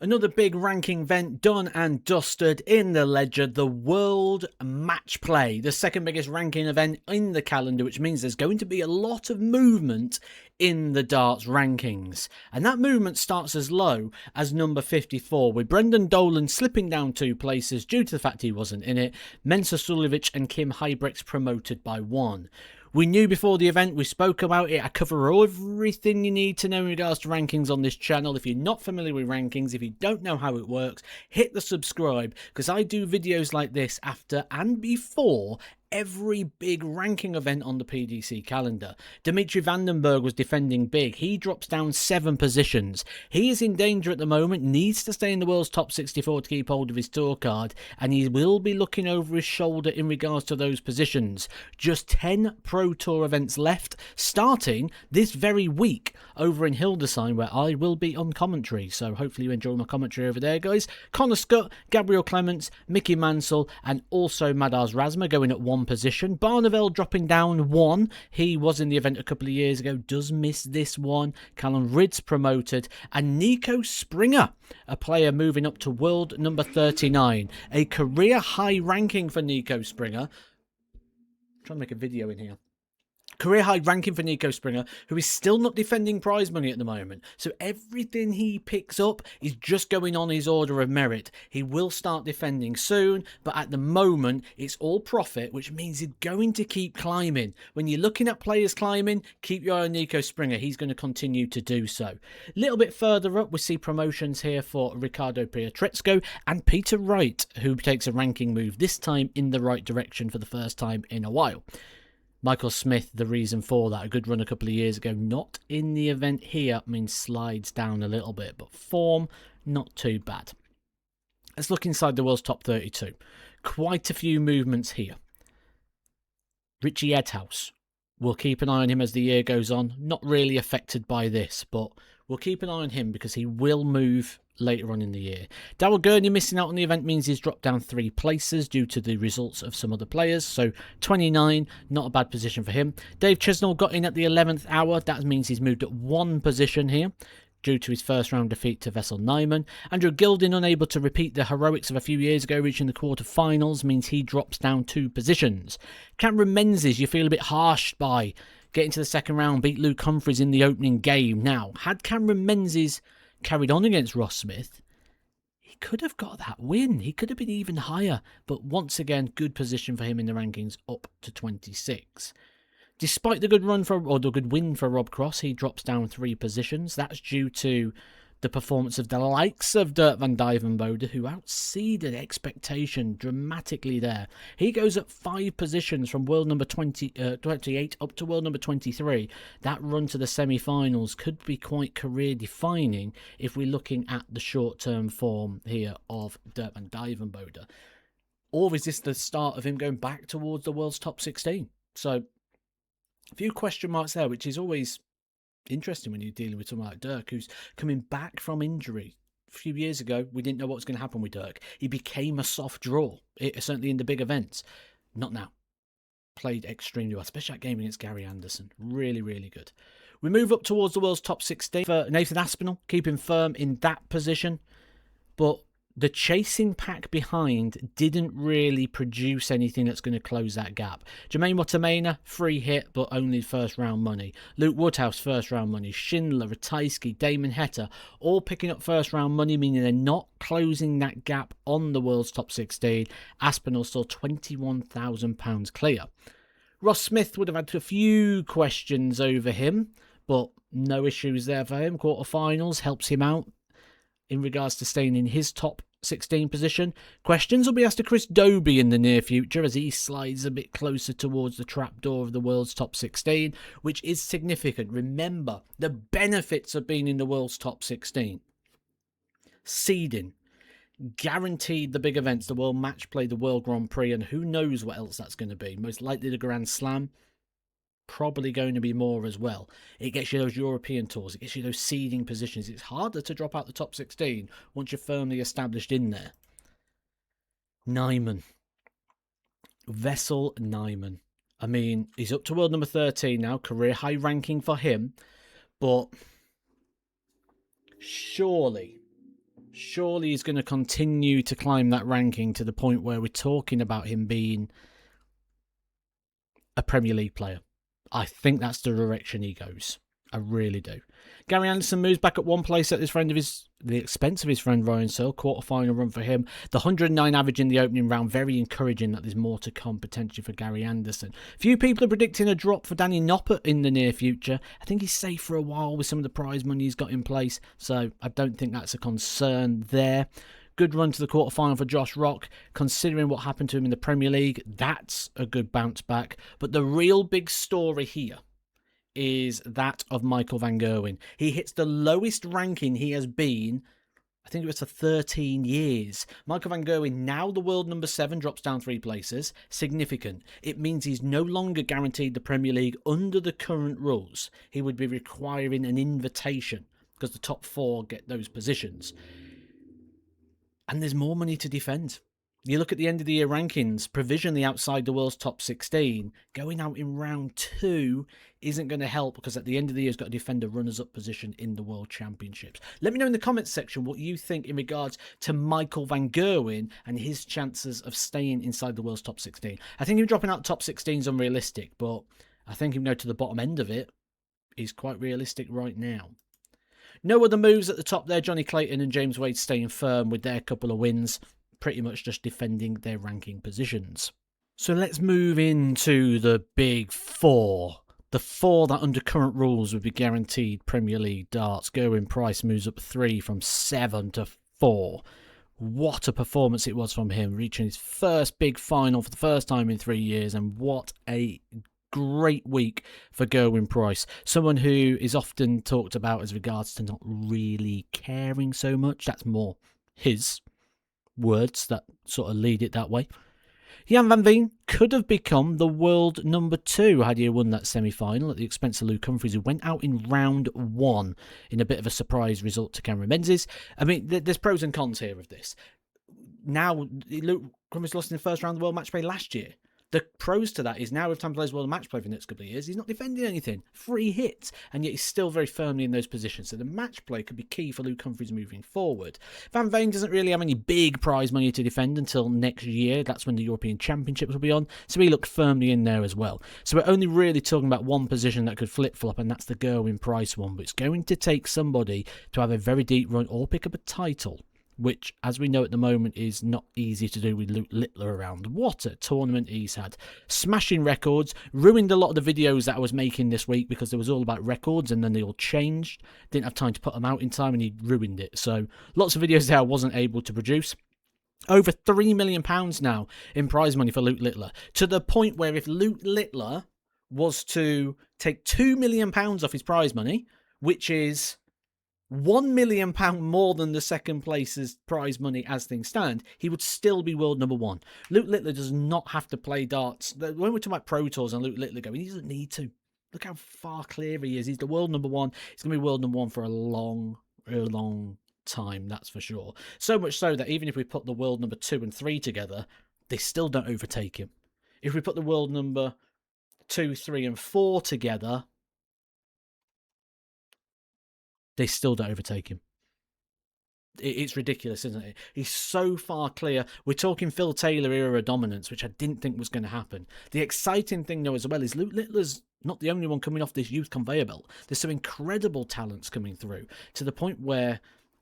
Another big ranking event done and dusted in the ledger, the World Matchplay, the second biggest ranking event in the calendar, which means there's going to be a lot of movement in the darts rankings. And that movement starts as low as number 54, with Brendan Dolan slipping down 2 places due to the fact he wasn't in it, Mensa Suljovic and Kim Huybrechts promoted by 1. We knew before the event, we spoke about it. I cover everything you need to know in regards to rankings on this channel. If you're not familiar with rankings, if you don't know how it works, hit the subscribe, because I do videos like this after and before every big ranking event on the PDC calendar. Dimitri Vandenberg was defending big. He drops down 7 positions. He is in danger at the moment, needs to stay in the world's top 64 to keep hold of his tour card, and he will be looking over his shoulder in regards to those positions. Just 10 Pro Tour events left, starting this very week over in Hildesheim, where I will be on commentary, so hopefully you enjoy my commentary over there, guys. Connor Scott, Gabriel Clements, Mickey Mansell, and also Madars Razma going at 1 position. Barneveld dropping down 1. He was in the event a couple of years ago, does miss this one. Callum Ridds promoted, and Nico Springer, a player moving up to world number 39. A career high ranking for Nico Springer. I'm trying to make a video in here. Career high ranking for Nico Springer, who is still not defending prize money at the moment. So everything he picks up is just going on his order of merit. He will start defending soon, but at the moment, it's all profit, which means he's going to keep climbing. When you're looking at players climbing, keep your eye on Nico Springer. He's going to continue to do so. A little bit further up, we see promotions here for Ricardo Pietrezco and Peter Wright, who takes a ranking move, this time in the right direction for the first time in a while. Michael Smith, the reason for that, a good run a couple of years ago, not in the event here, means slides down a little bit, but form, not too bad. Let's look inside the world's top 32. Quite a few movements here. Richie Edhouse, we'll keep an eye on him as the year goes on, not really affected by this, but we'll keep an eye on him because he will move later on in the year. Darryl Gurney missing out on the event means he's dropped down 3 places due to the results of some other players, so 29, not a bad position for him. Dave Chisnall got in at the 11th hour, that means he's moved at 1 position here due to his first round defeat to Vessel Nyman. Andrew Gilding, unable to repeat the heroics of a few years ago, reaching the quarterfinals, means he drops down 2 positions. Cameron Menzies, you feel a bit harsh by getting to the second round, beat Luke Humphries in the opening game. Now, had Cameron Menzies carried on against Ross Smith, he could have got that win. He could have been even higher, but once again, good position for him in the rankings, up to 26. Despite the good run or the good win for Rob Cross, he drops down 3 positions. That's due to the performance of the likes of Dirk van Dijvenbode, who outseeded expectation dramatically there. He goes up 5 positions from world number 28 up to world number 23. That run to the semi-finals could be quite career-defining if we're looking at the short-term form here of Dirk van Dijvenbode. Or is this the start of him going back towards the world's top 16? So, a few question marks there, which is always interesting when you're dealing with someone like Dirk, who's coming back from injury. A few years ago, we didn't know what was going to happen with Dirk. He became a soft draw, certainly in the big events. Not now. Played extremely well, especially that game against Gary Anderson. Really, really good. We move up towards the world's top 16 for Nathan Aspinall, keeping firm in that position. But the chasing pack behind didn't really produce anything that's going to close that gap. Jermaine Watamena, free hit, but only first round money. Luke Woodhouse, first round money. Schindler, Ratajski, Damon Heta, all picking up first round money, meaning they're not closing that gap on the world's top 16. Aspinall still £21,000 clear. Ross Smith would have had a few questions over him, but no issues there for him. Quarterfinals helps him out in regards to staying in his top 16 position. Questions will be asked to Chris Dobie in the near future as he slides a bit closer towards the trapdoor of the world's top 16, which is significant. Remember the benefits of being in the world's top 16. Seeding. Guaranteed the big events, the World Matchplay, the World Grand Prix, and who knows what else that's going to be. Most likely the Grand Slam. Probably going to be more as well. It gets you those European tours. It gets you those seeding positions. It's harder to drop out the top 16 once you're firmly established in there. Nyman. Vessel Nyman. I mean, he's up to world number 13 now. Career high ranking for him. But surely Surely he's going to continue to climb that ranking to the point where we're talking about him being a Premier League player. I think that's the direction he goes. I really do. Gary Anderson moves back at one place at the expense of his friend Ryan Searle. Quarter-final run for him. The 109 average in the opening round, very encouraging that there's more to come potentially for Gary Anderson. Few people are predicting a drop for Danny Noppert in the near future. I think he's safe for a while with some of the prize money he's got in place, so I don't think that's a concern there. Good run to the quarterfinal for Josh Rock. Considering what happened to him in the Premier League, that's a good bounce back. But the real big story here is that of Michael van Gerwen. He hits the lowest ranking he has been, I think it was for 13 years. Michael van Gerwen, now the world number 7, drops down 3 places. Significant. It means he's no longer guaranteed the Premier League under the current rules. He would be requiring an invitation because the top 4 get those positions. And there's more money to defend. You look at the end of the year rankings, provisionally outside the world's top 16, going out in round 2 isn't going to help because at the end of the year, he's got to defend a runners-up position in the World Championships. Let me know in the comments section what you think in regards to Michael van Gerwen and his chances of staying inside the world's top 16. I think him dropping out top 16 is unrealistic, but I think him to the bottom end of it is quite realistic right now. No other moves at the top there. Johnny Clayton and James Wade staying firm with their couple of wins, pretty much just defending their ranking positions. So let's move into the big 4. The 4 that under current rules would be guaranteed Premier League darts. Gerwyn Price moves up 3 from 7 to 4. What a performance it was from him, reaching his first big final for the first time in 3 years, and what a great week for Gerwyn Price, someone who is often talked about as regards to not really caring so much. That's more his words that sort of lead it that way. Jan van Veen could have become the world number 2 had he won that semi-final at the expense of Luke Humphries, who went out in round 1 in a bit of a surprise result to Cameron Menzies. I mean, there's pros and cons here of this. Now, Luke Humphries lost in the first round of the World Matchplay last year. The pros to that is now if Tom plays World Matchplay for the next couple of years, he's not defending anything. 3 hits, and yet he's still very firmly in those positions. So the Matchplay could be key for Luke Humphries moving forward. Van Veen doesn't really have any big prize money to defend until next year. That's when the European Championships will be on. So he looked firmly in there as well. So we're only really talking about one position that could flip-flop, and that's the Gerwyn Price one. But it's going to take somebody to have a very deep run or pick up a title, which, as we know at the moment, is not easy to do with Luke Littler around. What a tournament he's had. Smashing records. Ruined a lot of the videos that I was making this week because it was all about records and then they all changed. Didn't have time to put them out in time and he ruined it. So lots of videos there I wasn't able to produce. Over £3 million now in prize money for Luke Littler. To the point where if Luke Littler was to take £2 million off his prize money, which is £1 million more than the second place's prize money as things stand, he would still be world number 1. Luke Littler does not have to play darts. When we're talking about Pro Tours and Luke Littler going, he doesn't need to. Look how far clear he is. He's the world number 1. He's going to be world number 1 for a long time, that's for sure. So much so that even if we put the world number 2 and 3 together, they still don't overtake him. If we put the world number 2, 3 and 4 together, they still don't overtake him. It's ridiculous, isn't it? He's so far clear. We're talking Phil Taylor era dominance, which I didn't think was going to happen. The exciting thing, though, as well, is Luke Littler's not the only one coming off this youth conveyor belt. There's some incredible talents coming through to the point where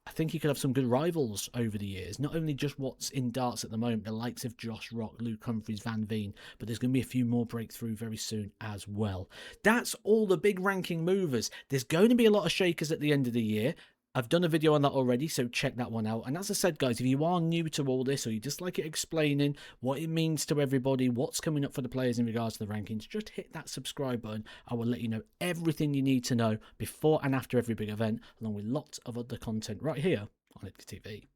I think he could have some good rivals over the years. Not only just what's in darts at the moment, the likes of Josh Rock, Luke Humphries, Van Veen, but there's going to be a few more breakthrough very soon as well. That's all the big ranking movers. There's going to be a lot of shakers at the end of the year. I've done a video on that already, so check that one out. And as I said, guys, if you are new to all this or you just like it explaining what it means to everybody, what's coming up for the players in regards to the rankings, just hit that subscribe button. I will let you know everything you need to know before and after every big event, along with lots of other content right here on Edgar TV.